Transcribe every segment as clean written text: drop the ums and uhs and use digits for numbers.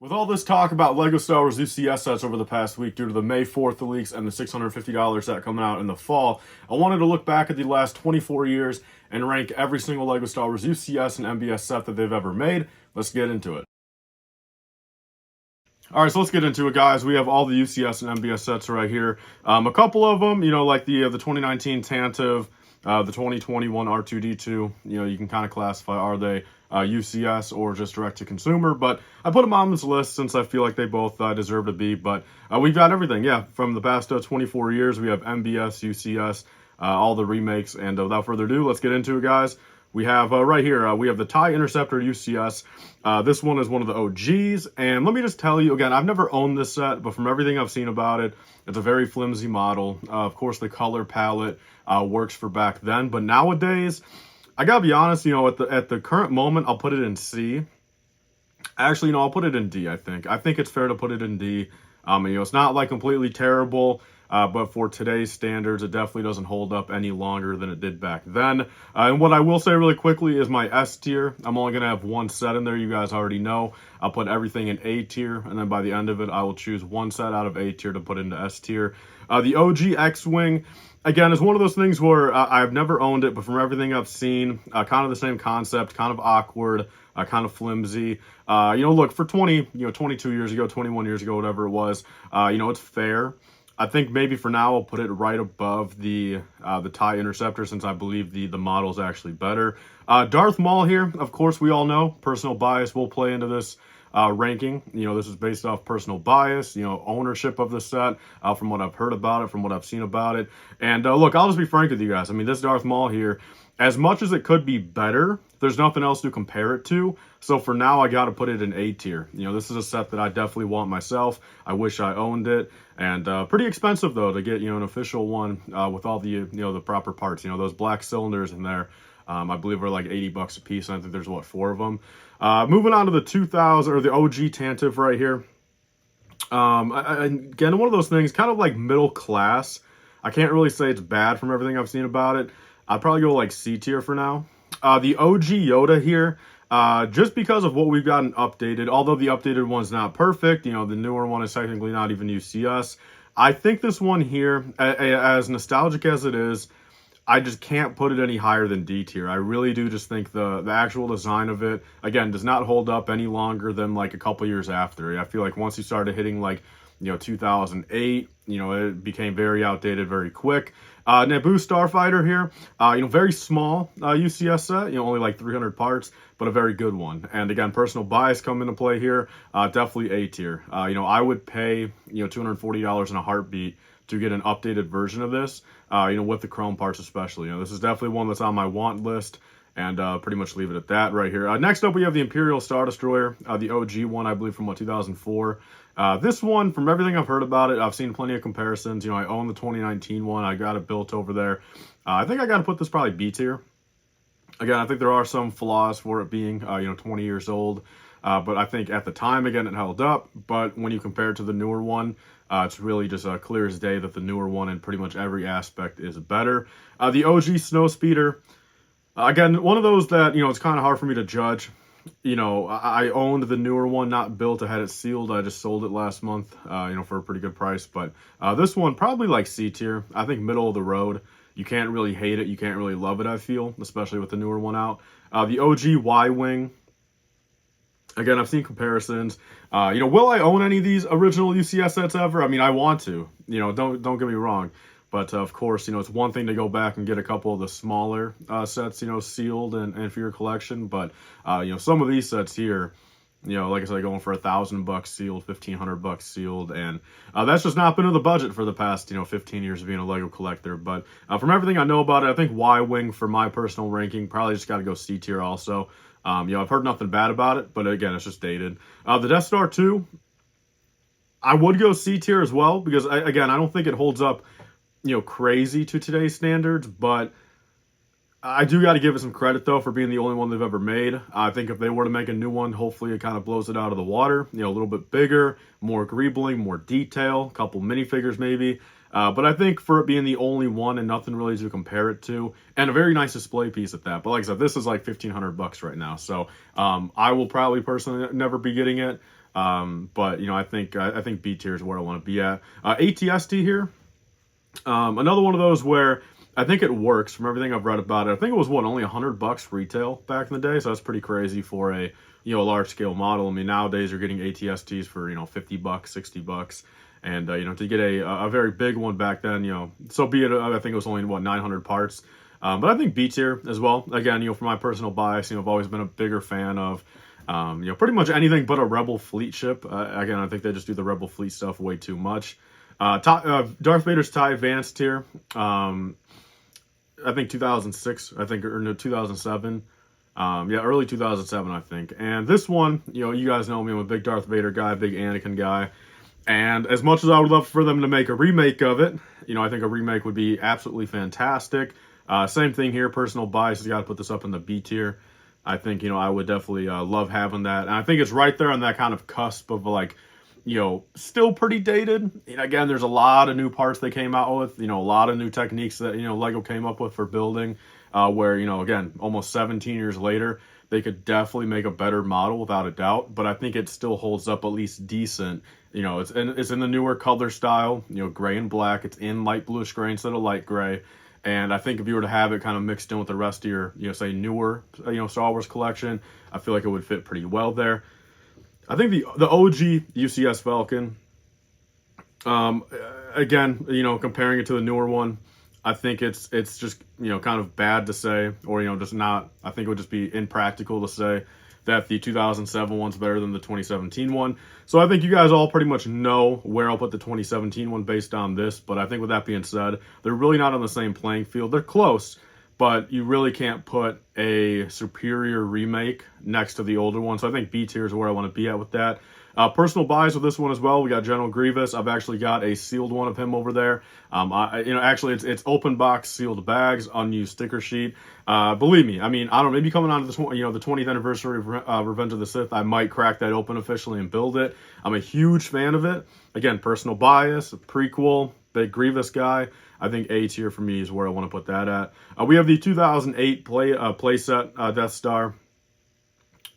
With all this talk about LEGO Star Wars UCS sets over the past week due to the May 4th leaks and the $650 set coming out in the fall, I wanted to look back at the last 24 years and rank every single LEGO Star Wars UCS and MBS set that they've ever made. Let's get into it. All right, so let's get into it, guys. We have all the UCS and MBS sets right here. A couple of them, like the 2019 Tantive, the 2021 R2D2. You can kind of classify, are they UCS or just direct to consumer? But I put them on this list since I feel like they both deserve to be. But we've got everything, yeah, from the past 24 years. We have MBS, UCS, all the remakes. And without further ado, let's get into it, guys. We have right here, we have the TIE Interceptor UCS. This one is one of the OGs, and let me just tell you, again, I've never owned this set, but from everything I've seen about it, it's a very flimsy model. Of course, the color palette works for back then, but nowadays, I gotta be honest, at the current moment, I'll put it in C. Actually, I'll put it in D, I think. I think it's fair to put it in D. It's not like completely terrible. But for today's standards, it definitely doesn't hold up any longer than it did back then. And what I will say really quickly is my S tier. I'm only going to have one set in there. You guys already know. I'll put everything in A tier, and then by the end of it, I will choose one set out of A tier to put into S tier. The OG X-Wing, again, is one of those things where I've never owned it, but from everything I've seen, kind of the same concept, kind of awkward, kind of flimsy. Look, for 22 years ago, 21 years ago, whatever it was, it's fair. I think maybe for now I'll put it right above the TIE Interceptor, since I believe the model is actually better. Darth Maul here, of course, we all know personal bias will play into this ranking. This is based off personal bias, ownership of the set, from what I've heard about it, from what I've seen about it. And look, I'll just be frank with you guys. I mean, this Darth Maul here, as much as it could be better, there's nothing else to compare it to. So for now, I got to put it in A tier. This is a set that I definitely want myself. I wish I owned it. And pretty expensive, though, to get, an official one with all the, the proper parts. Those black cylinders in there, I believe are like 80 bucks a piece. And I think there's, 4 of them. Moving on to the 2000, or the OG Tantive right here. Again, one of those things, kind of like middle class. I can't really say it's bad from everything I've seen about it. I'd probably go like C tier for now. The OG Yoda here, just because of what we've gotten updated, although the updated one's not perfect, the newer one is technically not even UCS. I think this one here, as nostalgic as it is, I just can't put it any higher than D tier. I really do just think the actual design of it, again, does not hold up any longer than like a couple years after. I feel like once you started hitting like 2008, it became very outdated very quick. Naboo Starfighter here, very small UCS set, only like 300 parts, but a very good one. And again, personal bias come into play here, definitely A tier. I would pay, $240 in a heartbeat to get an updated version of this, with the chrome parts especially. This is definitely one that's on my want list. And pretty much leave it at that right here. Next up, we have the Imperial Star Destroyer, the OG one, I believe, from 2004. This one, from everything I've heard about it, I've seen plenty of comparisons. I own the 2019 one. I got it built over there. I think I got to put this probably B tier. Again, I think there are some flaws for it being, 20 years old. But I think at the time, again, it held up. But when you compare it to the newer one, it's really just clear as day that the newer one in pretty much every aspect is better. The OG Snowspeeder. Again, one of those that, it's kind of hard for me to judge. I owned the newer one, not built. I had it sealed. I just sold it last month, for a pretty good price. But this one, probably like C tier. I think middle of the road. You can't really hate it. You can't really love it, I feel, especially with the newer one out. The OG Y-Wing. Again, I've seen comparisons. Will I own any of these original UCS sets ever? I mean, I want to. Don't get me wrong. But, of course, it's one thing to go back and get a couple of the smaller sets, sealed and for your collection. But, some of these sets here, like I said, going for $1,000 sealed, $1,500 sealed. And that's just not been in the budget for the past, 15 years of being a LEGO collector. But from everything I know about it, I think Y-Wing, for my personal ranking, probably just got to go C tier also. I've heard nothing bad about it, but again, it's just dated. The Death Star 2, I would go C tier as well, because, again, I don't think it holds up crazy to today's standards, but I do got to give it some credit, though, for being the only one they've ever made. I think if they were to make a new one, hopefully it kind of blows it out of the water, a little bit bigger, more greebling, more detail, a couple minifigures maybe. But I think for it being the only one and nothing really to compare it to, and a very nice display piece at that. But like I said, this is like $1,500 right now. So I will probably personally never be getting it. But, I think B tier is where I want to be at. ATST here. Another one of those where I think it works from everything I've read about it. I think it was only $100 retail back in the day, so that's pretty crazy for a large scale model. I mean, nowadays you're getting ATSTs for $50, $60, and to get a very big one back then, so be it. I think it was only 900 parts. But I think B tier as well. Again, for my personal bias, I've always been a bigger fan of pretty much anything but a Rebel fleet ship. Again, I think they just do the Rebel fleet stuff way too much. Darth Vader's TIE Advanced tier. I think 2006. Or no, 2007. Early 2007, I think. And this one, you guys know me. I'm a big Darth Vader guy, big Anakin guy. And as much as I would love for them to make a remake of it, I think a remake would be absolutely fantastic. Same thing here. Personal bias has got to put this up in the B tier. I think, I would definitely love having that. And I think it's right there on that kind of cusp of still pretty dated. Again, there's a lot of new parts they came out with, a lot of new techniques that, Lego came up with for building, where, again, almost 17 years later, they could definitely make a better model without a doubt. But I think it still holds up at least decent. It's in the newer color style, gray and black. It's in light bluish gray instead of light gray. And I think if you were to have it kind of mixed in with the rest of your, say, newer, Star Wars collection, I feel like it would fit pretty well there. I think the OG UCS Falcon, again, comparing it to the newer one, I think it's just, kind of bad to say, or, just not, I think it would just be impractical to say that the 2007 one's better than the 2017 one. So I think you guys all pretty much know where I'll put the 2017 one based on this. But I think with that being said, they're really not on the same playing field. They're close, but you really can't put a superior remake next to the older one. So I think B tier is where I want to be at with that. Personal buys with this one as well. We got General Grievous. I've actually got a sealed one of him over there. Actually it's open box sealed bags, unused sticker sheet. Believe me, I mean, I don't know, maybe coming on to this one, the 20th anniversary of Revenge of the Sith, I might crack that open officially and build it. I'm a huge fan of it. Again, personal bias, a prequel, big Grievous guy. I think A tier for me is where I want to put that at. We have the 2008 playset Death Star.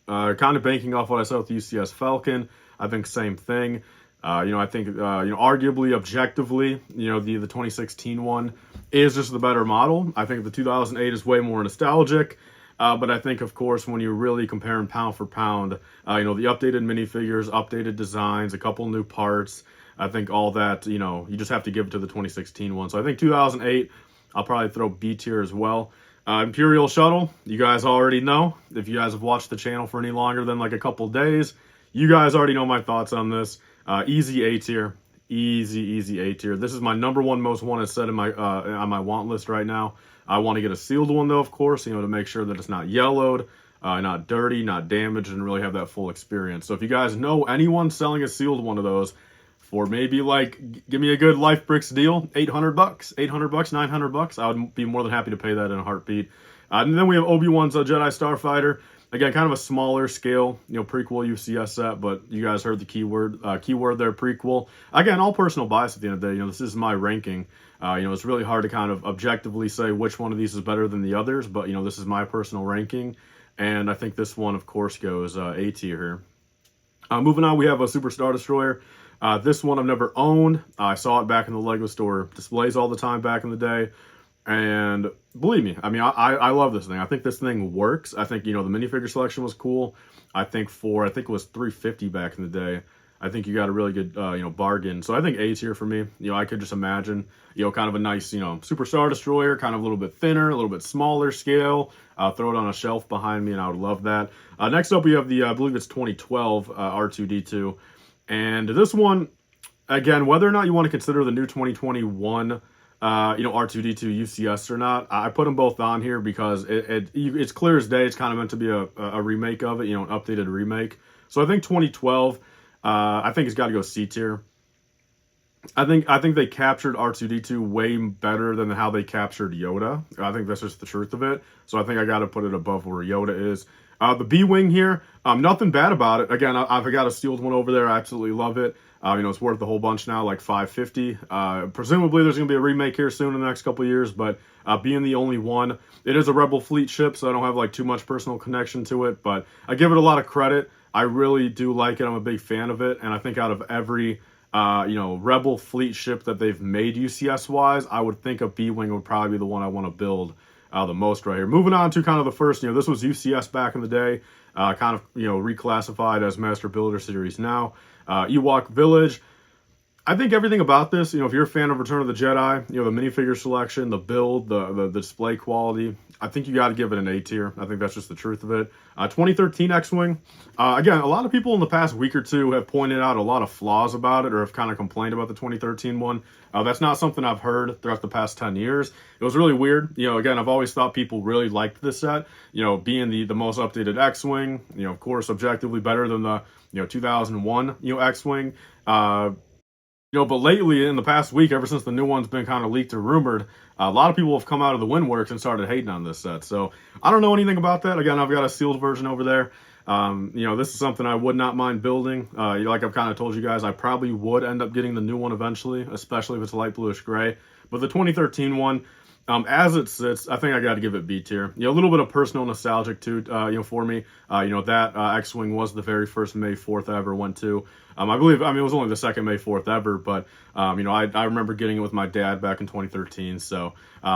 Kind of banking off what I saw with the UCS Falcon. I think same thing. I think, arguably, objectively, the 2016 one is just the better model. I think the 2008 is way more nostalgic. But I think, of course, when you're really comparing pound for pound, the updated minifigures, updated designs, a couple new parts, I think all that, you just have to give it to the 2016 one. So I think 2008, I'll probably throw B tier as well. Imperial Shuttle, you guys already know. If you guys have watched the channel for any longer than like a couple days, you guys already know my thoughts on this. Easy A tier. Easy A tier. This is my number one most wanted set in my on my want list right now. I want to get a sealed one though, of course, to make sure that it's not yellowed, not dirty, not damaged, and really have that full experience. So if you guys know anyone selling a sealed one of those for maybe give me a good LifeBricks deal, $800, $900, I would be more than happy to pay that in a heartbeat. And then we have Obi-Wan's Jedi Starfighter. Again, kind of a smaller scale, prequel UCS set, but you guys heard the keyword there, prequel. Again, all personal bias at the end of the day. This is my ranking. It's really hard to kind of objectively say which one of these is better than the others, but, this is my personal ranking. And I think this one, of course, goes A tier here. Moving on, we have a Super Star Destroyer. This one I've never owned. I saw it back in the Lego store displays all the time back in the day. And believe me, I mean, I love this thing. I think this thing works. I think, the minifigure selection was cool. I think it was $350 back in the day. I think you got a really good, bargain. So I think A tier for me. I could just imagine, kind of a nice, Super Star Destroyer, kind of a little bit thinner, a little bit smaller scale. Throw it on a shelf behind me, and I would love that. Next up, we have the, I believe it's 2012 R2-D2. And this one, again, whether or not you want to consider the new 2021 R2-D2 UCS or not, I put them both on here because it's clear as day. It's kind of meant to be a remake of it, an updated remake. So I think 2012, I think it's got to go C tier. I think they captured R2-D2 way better than how they captured Yoda. I think that's just the truth of it. So I think I got to put it above where Yoda is. The B-Wing here, nothing bad about it. Again, I've got a sealed one over there. I absolutely love it. It's worth a whole bunch now, like $550. Presumably there's going to be a remake here soon in the next couple of years, but being the only one, it is a Rebel fleet ship, so I don't have too much personal connection to it, but I give it a lot of credit. I really do like it. I'm a big fan of it, and I think out of every Rebel fleet ship that they've made UCS wise, I would think a B-Wing would probably be the one I want to build the most right here. Moving on to kind of the first, this was UCS back in the day, kind of, reclassified as Master Builder Series now. Ewok Village. I think everything about this, if you're a fan of Return of the Jedi, the minifigure selection, the build, the display quality, I think you got to give it an A tier. I think that's just the truth of it. 2013 X-Wing. Again, a lot of people in the past week or two have pointed out a lot of flaws about it or have kind of complained about the 2013 one. That's not something I've heard throughout the past 10 years. It was really weird. Again, I've always thought people really liked this set, being the most updated X-Wing, of course, objectively better than the, 2001, X-Wing. But lately, in the past week, ever since the new one's been kind of leaked or rumored, a lot of people have come out of the windworks and started hating on this set. So I don't know anything about that. Again, I've got a sealed version over there. This is something I would not mind building. Like I've kind of told you guys, I probably would end up getting the new one eventually, especially if it's light bluish gray. But the 2013 one, as it sits, I think I got to give it B tier. A little bit of personal nostalgic too, for me. That X-Wing was the very first May 4th I ever went to. I believe, it was only the second May 4th ever, but, I remember getting it with my dad back in 2013. So,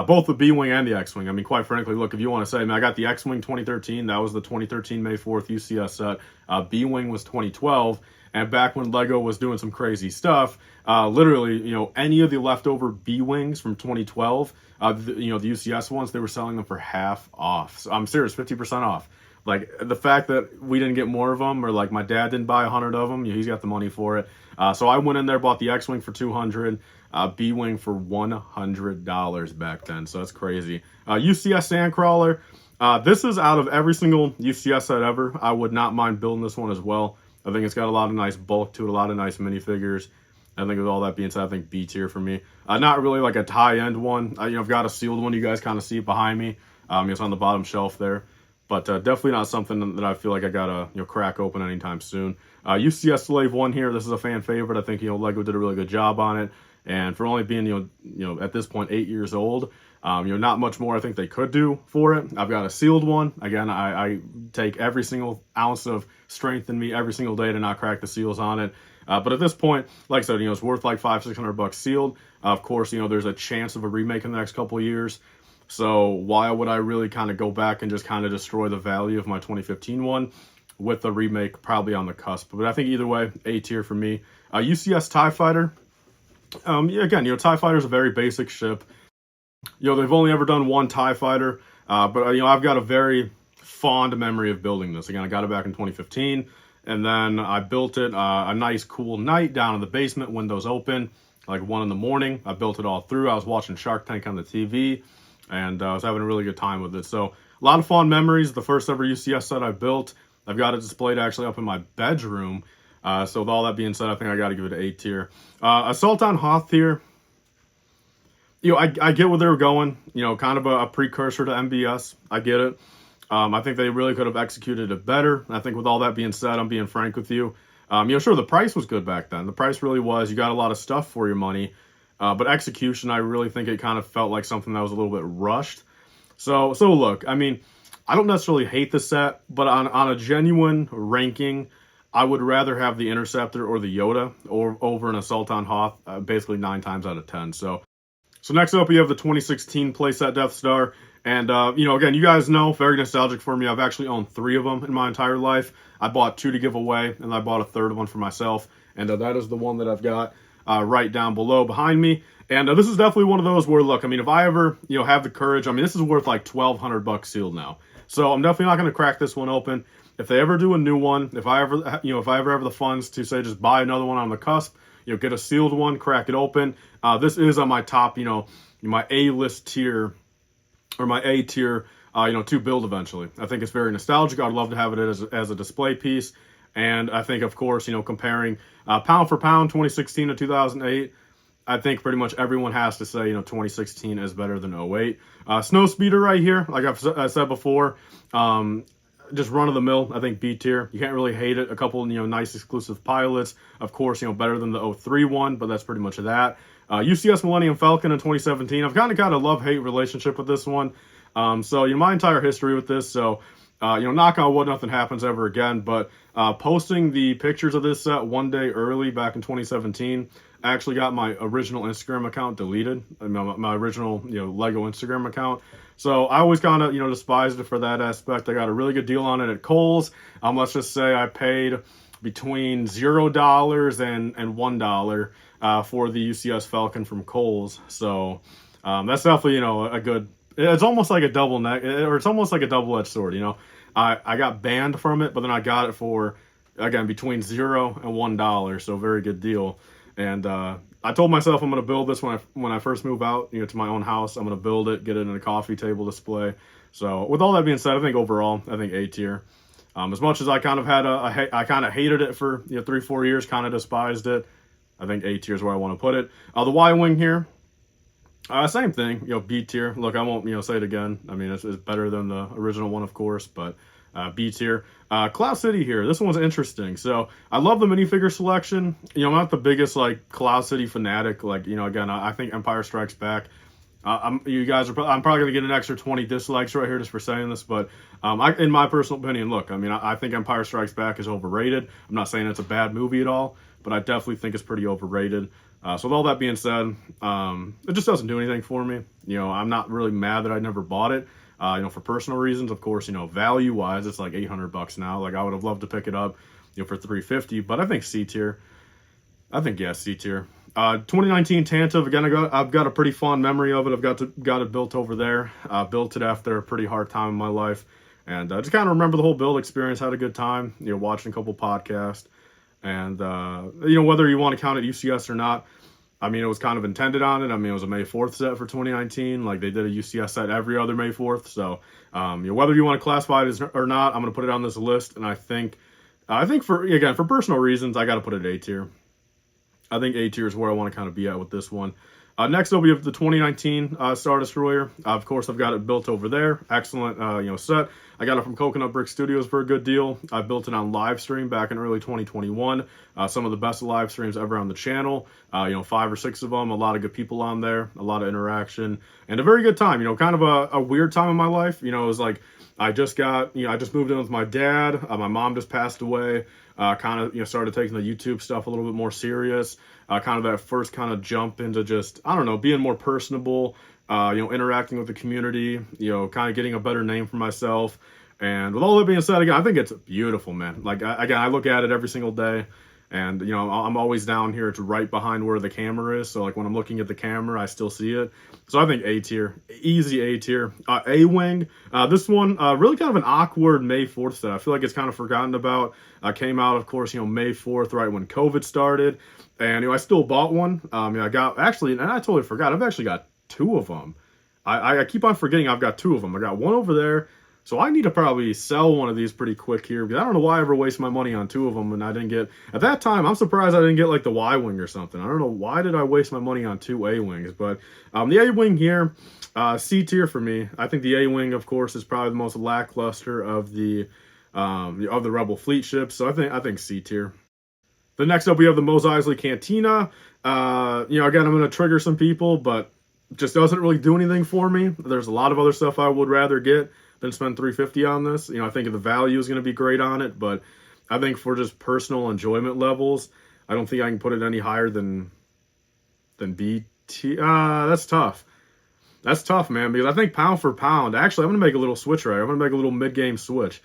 both the B-Wing and the X-Wing. Quite frankly, look, if you want to say, man, I got the X-Wing 2013, that was the 2013 May 4th UCS set. B-Wing was 2012. And back when LEGO was doing some crazy stuff, literally, any of the leftover B-Wings from 2012, the UCS ones, they were selling them for half off. So I'm serious, 50% off. Like, the fact that we didn't get more of them, or like my dad didn't buy 100 of them, he's got the money for it. So I went in there, bought the X-Wing for $200, B-Wing for $100 back then. So that's crazy. UCS Sandcrawler. This is out of every single UCS set ever. I would not mind building this one as well. I think it's got a lot of nice bulk to it, a lot of nice minifigures. I think with all that being said, I think B tier for me. Not really like a high-end one. I've got a sealed one. You guys kind of see it behind me. It's on the bottom shelf there. But definitely not something that I feel like I got to crack open anytime soon. UCS Slave 1 here. This is a fan favorite. I think LEGO did a really good job on it. And for only being at this point 8 years old, not much more I think they could do for it. I've got a sealed one. Again, I take every single ounce of strength in me every single day to not crack the seals on it. But at this point, like I said, it's worth like $500-600 sealed. Of course, there's a chance of a remake in the next couple of years. So why would I really kind of go back and just kind of destroy the value of my 2015 one with the remake probably on the cusp? But I think either way, A tier for me. UCS TIE Fighter. Again, TIE Fighter is a very basic ship. They've only ever done one TIE Fighter, but I've got a very fond memory of building this. Again, I got it back in 2015, and then I built it a nice, cool night down in the basement, windows open, like 1 in the morning. I built it all through. I was watching Shark Tank on the TV, and I was having a really good time with it. So a lot of fond memories. The first ever UCS set I built. I've got it displayed actually up in my bedroom. So with all that being said, I think I got to give it an A tier. Assault on Hoth here. I get where they were going. Kind of a precursor to MBS. I get it. I think they really could have executed it better. I think with all that being said, I'm being frank with you. Sure, the price was good back then. The price really was. You got a lot of stuff for your money. But execution, I really think it kind of felt like something that was a little bit rushed. So look, I don't necessarily hate the set, but on a genuine ranking, I would rather have the Interceptor or the Yoda over an Assault on Hoth, basically 9 times out of 10. So next up, we have the 2016 playset Death Star. And, again, you guys know, very nostalgic for me. I've actually owned 3 of them in my entire life. I bought 2 to give away, and I bought a third one for myself. And that is the one that I've got right down below behind me. And this is definitely one of those where, look, if I ever, have the courage, this is worth like $1,200 sealed now. So I'm definitely not going to crack this one open. If they ever do a new one, if I ever have the funds to say just buy another one on the cusp, get a sealed one, crack it open. This is on my top, my A-list tier or my A tier, to build eventually. I think it's very nostalgic. I'd love to have it as a display piece. And I think, of course, comparing pound for pound, 2016 to 2008, I think pretty much everyone has to say, 2016 is better than 08. Snowspeeder right here, like I said before, just run-of-the-mill, I think B tier. You can't really hate it. A couple, nice exclusive pilots. Of course, better than the 03 one, but that's pretty much that. UCS Millennium Falcon in 2017. I've kind of got a love-hate relationship with this one. So, my entire history with this. So, knock on wood, nothing happens ever again. But posting the pictures of this set one day early back in 2017, I actually got my original Instagram account deleted. I mean, my original, Lego Instagram account. So I always kind of, despised it for that aspect. I got a really good deal on it at Kohl's. Let's just say I paid between $0 and $1 for the UCS Falcon from Kohl's. So that's definitely, a good. It's almost like a double neck, or it's almost like a double-edged sword. I got banned from it, but then I got it for, again, between $0 and $1. So very good deal. And I told myself I'm going to build this when I first move out, to my own house. I'm going to build it, get it in a coffee table display. So with all that being said, I think overall, I think A tier. As much as I kind of had I kind of hated it for 3-4 years, kind of despised it. I think A tier is where I want to put it. The Y-wing here, same thing. B tier. Look, I won't say it again. I mean, it's better than the original one, of course, but B tier. Cloud City here. This one's interesting. So I love the minifigure selection. I'm not the biggest like Cloud City fanatic. Like again, I think Empire Strikes Back. I'm probably gonna get an extra 20 dislikes right here just for saying this, but in my personal opinion, look, I mean, I think Empire Strikes Back is overrated. I'm not saying it's a bad movie at all, but I definitely think it's pretty overrated. So with all that being said, it just doesn't do anything for me. I'm not really mad that I never bought it. For personal reasons, of course, value wise, it's like $800 now. Like I would have loved to pick it up, for $350, but I think C tier. C tier. 2019 Tantive, again, I've got a pretty fond memory of it. I've got it built over there. Built it after a pretty hard time in my life, and just kind of remember the whole build experience. Had a good time, watching a couple podcasts, and whether you want to count it UCS or not, I mean, it was kind of intended on it. I mean, it was a May 4th set for 2019. Like they did a UCS set every other May 4th. So whether you want to classify it as or not, I'm going to put it on this list, and I think for personal reasons, I got to put it A tier. I think A tier is where I want to kind of be at with this one. Next up, we have the 2019 Star Destroyer. Of course, I've got it built over there. Excellent, set. I got it from Coconut Brick Studios for a good deal. I built it on live stream back in early 2021. Some of the best live streams ever on the channel. 5 or 6 of them. A lot of good people on there. A lot of interaction. And a very good time. Kind of a weird time in my life. It was like I just moved in with my dad. My mom just passed away. Kind of, started taking the YouTube stuff a little bit more serious. Kind of that first kind of jump into just, I don't know, being more personable, interacting with the community, kind of getting a better name for myself. And with all that being said, again, I think it's beautiful, man. Like, I look at it every single day. And, I'm always down here. It's right behind where the camera is. So, like, when I'm looking at the camera, I still see it. So, I think A tier. Easy A tier. A-Wing. This one, really kind of an awkward May 4th set. I feel like it's kind of forgotten about. Came out, of course, May 4th, right when COVID started. And, I still bought one. I got, actually, and I totally forgot. I've actually got 2 of them. I keep on forgetting I've got 2 of them. I got one over there. So I need to probably sell one of these pretty quick here, because I don't know why I ever waste my money on 2 of them and I didn't get, at that time, I'm surprised I didn't get like the Y-Wing or something. I don't know, why did I waste my money on 2 A-Wings? But the A-Wing here, C tier for me. I think the A-Wing, of course, is probably the most lackluster of the Rebel fleet ships. So I think C tier. The next up, we have the Mos Eisley Cantina. Again, I'm going to trigger some people, but just doesn't really do anything for me. There's a lot of other stuff I would rather get than spend $350 on this. I think the value is going to be great on it, but I think for just personal enjoyment levels, I don't think I can put it any higher than BT. That's tough. That's tough, man, because I think pound for pound, actually, I'm going to make a little switch right. I'm going to make a little mid-game switch.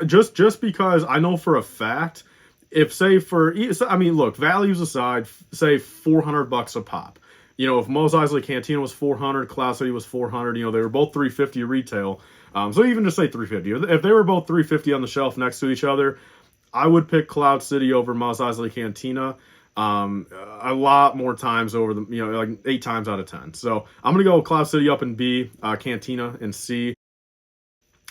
Just because I know for a fact, if look, values aside, say $400 a pop. If Mos Eisley Cantina was $400, Cloud City was $400, they were both $350 retail. So even just say $350. If they were both $350 on the shelf next to each other, I would pick Cloud City over Mos Eisley Cantina a lot more times over like 8 times out of 10. So I'm going to go Cloud City up in B, Cantina in C.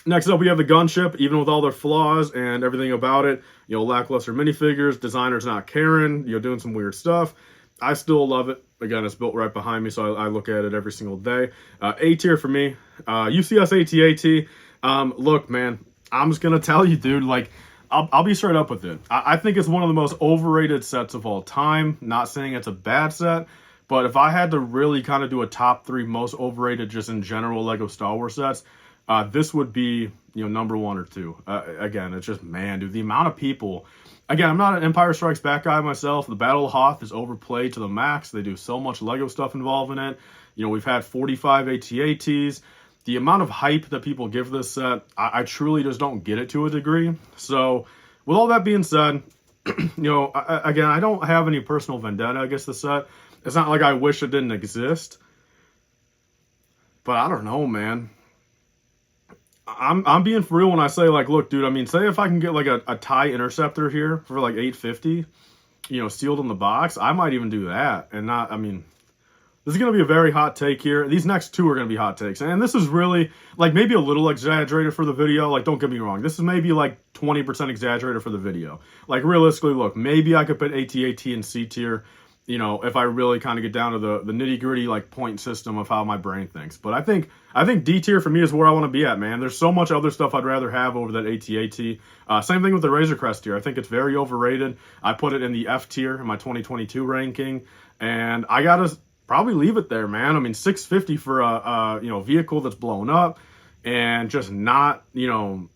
Next up, we have the Gunship. Even with all their flaws and everything about it, lackluster minifigures, designers not caring, doing some weird stuff, I still love it. Again, it's built right behind me, so I look at it every single day. A tier for me. UCS AT-AT. Look, man, I'm just going to tell you, dude, like, I'll be straight up with it. I think it's one of the most overrated sets of all time. Not saying it's a bad set, but if I had to really kind of do a top 3 most overrated just in general Lego Star Wars sets, this would be you know, number 1 or 2. Again, it's just, man, dude, the amount of people. Again, I'm not an Empire Strikes Back guy myself. The Battle of Hoth is overplayed to the max. They do so much Lego stuff involved in it. You know, we've had 45 AT-ATs. The amount of hype that people give this set, I truly just don't get it to a degree. So, with all that being said, you know, again, I don't have any personal vendetta against the set. It's not like I wish it didn't exist. But I don't know, man. I'm being for real when I say, like, look, dude, I mean, say if I can get like a TIE Interceptor here for like $850, you know, sealed in the box, I might even do that. And not, I mean, this is going to be a very hot take here. These next 2 are going to be hot takes. And this is really, like, maybe a little exaggerated for the video. Like, don't get me wrong. This is maybe like 20% exaggerated for the video. Like, realistically, look, maybe I could put AT-AT in C tier, you know, if I really kind of get down to the nitty-gritty, like, point system of how my brain thinks. But I think D tier for me is where I want to be at, man. There's so much other stuff I'd rather have over that AT-AT. Same thing with the Razor Crest tier. I think it's very overrated. I put it in the F tier in my 2022 ranking. And I got to probably leave it there, man. I mean, $650 for a you know, vehicle that's blown up and just not, you know,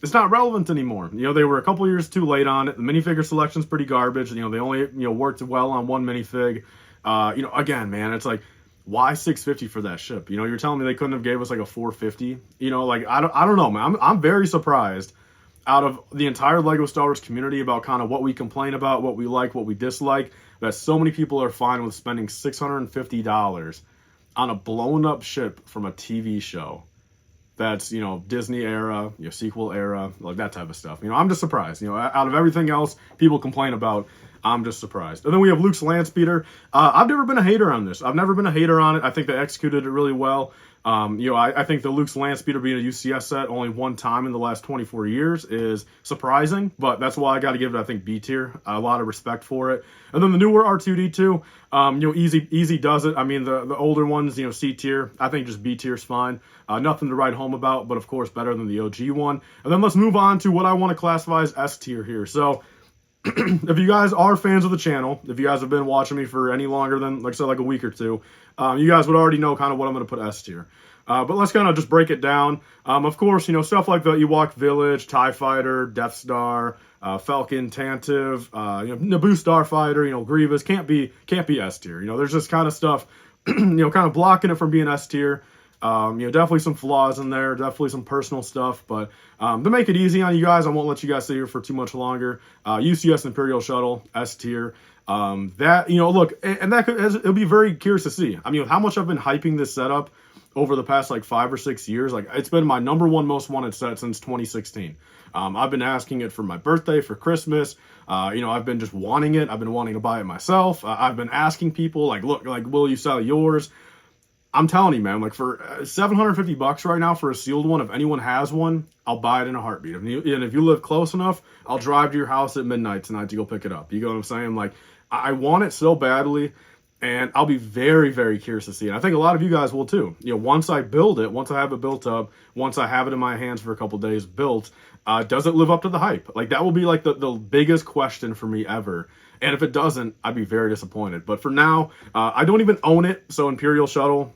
it's not relevant anymore. You know, they were a couple years too late on it. The minifigure selection's pretty garbage. You know, they only, you know, worked well on one minifig. You know, again, man, it's like, why $650 for that ship? You know, you're telling me they couldn't have gave us like a $450? You know, like, I don't know, man. I'm very surprised out of the entire Lego Star Wars community about kind of what we complain about, what we like, what we dislike, that so many people are fine with spending $650 on a blown up ship from a TV show. That's, you know, Disney era, you know, sequel era, like that type of stuff. You know, I'm just surprised. You know, out of everything else people complain about, I'm just surprised. And then we have Luke's Landspeeder. I've never been a hater on this. I've never been a hater on it. I think they executed it really well. You know, I think the Luke's Landspeeder being a UCS set only one time in the last 24 years is surprising, but that's why I got to give it, I think, B tier. A lot of respect for it. And then the newer R2-D2, you know, easy does it. I mean, the older ones, you know, C tier. I think just B tier is fine. Nothing to write home about, but of course better than the OG one. And then let's move on to what I want to classify as S tier here. So if you guys are fans of the channel, if you guys have been watching me for any longer than, like I said, like a week or two, you guys would already know kind of what I'm going to put S tier. But let's kind of just break it down. Of course, you know, stuff like the Ewok Village, TIE Fighter, Death Star, Falcon, Tantive, you know, Naboo Starfighter, you know, Grievous, can't be S tier. You know, there's just kind of stuff, you know, kind of blocking it from being S tier. You know, definitely some flaws in there, definitely some personal stuff, but to make it easy on you guys, I won't let you guys sit here for too much longer. UCS Imperial Shuttle, S tier. That, you know, look, and that it'll be very curious to see. I mean, how much I've been hyping this setup over the past like 5 or 6 years. Like, it's been my #1 most wanted set since 2016. I've been asking it for my birthday, for Christmas. You know, I've been just wanting it. I've been wanting to buy it myself. I've been asking people, like, look, like, will you sell yours? I'm telling you, man, like, for $750 right now for a sealed one, if anyone has one, I'll buy it in a heartbeat. And if you live close enough, I'll drive to your house at midnight tonight to go pick it up. You know what I'm saying? Like, I want it so badly, and I'll be very, very curious to see it. I think a lot of you guys will too. You know, once I build it, once I have it built up, once I have it in my hands for a couple days built, does it live up to the hype? Like, that will be like the biggest question for me ever. And if it doesn't, I'd be very disappointed. But for now, I don't even own it. So Imperial Shuttle,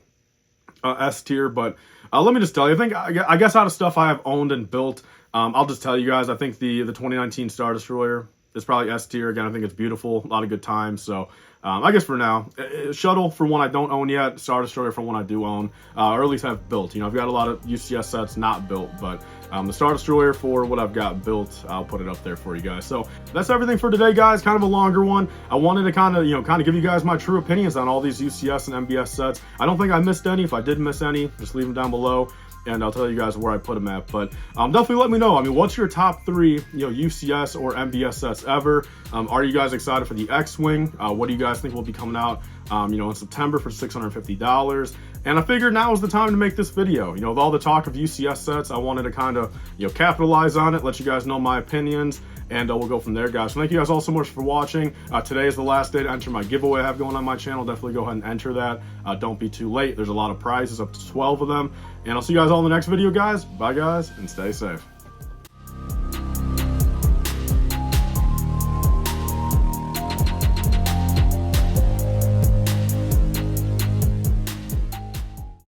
S tier. But let me just tell you, I guess out of stuff I have owned and built, I'll just tell you guys, I think the 2019 Star Destroyer is probably S tier. Again, I think it's beautiful, a lot of good times. So I guess for now, Shuttle for one I don't own yet, Star Destroyer for one I do own, or at least have built. You know, I've got a lot of UCS sets not built, but the Star Destroyer for what I've got built, I'll put it up there for you guys. So that's everything for today, guys. Kind of a longer one. I wanted to kind of give you guys my true opinions on all these UCS and MBS sets. I don't think I missed any. If I did miss any, just leave them down below, and I'll tell you guys where I put them at. But definitely let me know. I mean, what's your top 3, you know, UCS or MBS sets ever? Are you guys excited for the X-Wing? What do you guys think will be coming out, you know, in September for $650? And I figured now is the time to make this video. You know, with all the talk of UCS sets, I wanted to kind of, you know, capitalize on it, let you guys know my opinions, and we'll go from there, guys. So thank you guys all so much for watching. Today is the last day to enter my giveaway I have going on my channel. Definitely go ahead and enter that. Don't be too late. There's a lot of prizes, up to 12 of them. And I'll see you guys all in the next video, guys. Bye, guys, and stay safe.